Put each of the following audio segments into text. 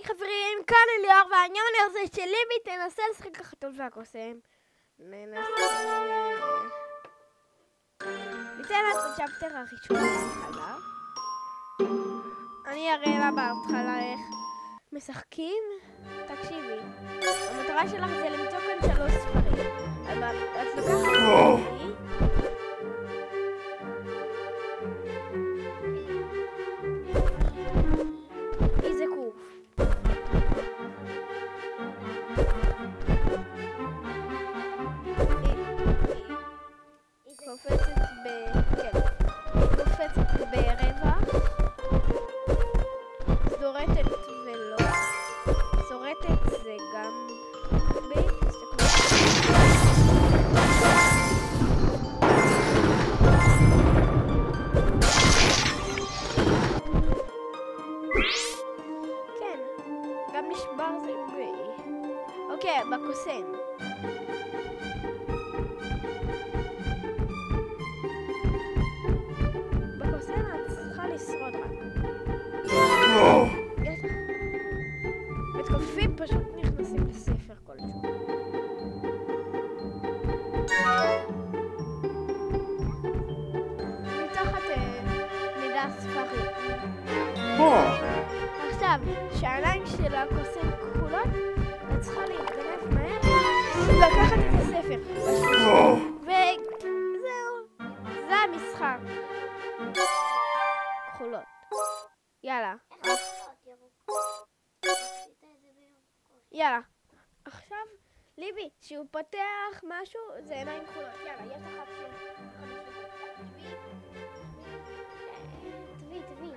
היי חברים, כאן אליאור, והעניין הזה שליבי תנסה לשחק החתול והקוסם. ננסה... ניתן לה את הצ'פטר הראשון בהתחלה. אני אראה לה בהתחלה איך משחקים. תקשיבי, המטרה שלך זה למצוא כאן 3 ספרים. אבל את לוקחת אותי. איזה קוף. קופצת ברבע, זורטת ולא, זורטת זה גם ב, כן, גם נשבר זה ב, אוקיי, בקוסם. לשרוד רק. יש לך. מתקופים פשוט נכנסים לספר כלשהו. מתחת מידע ספרים. עכשיו, שהעיניים של הקוסם כחולות, את צריכה להתגנב מהר, לקחת את הספר. וזהו. זה המשחק. כחולות. יאללה. יאללה. עכשיו, ליבי, שהוא פותח משהו, זה עיניים כחולות. יאללה, יש לך של 5 דקות. תביא.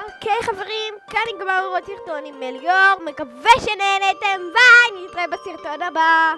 אוקיי חברים, כאן נגמר עוד סרטון עם אליאור, מקווה שנהנתם, ביי, נתראה בסרטון הבא.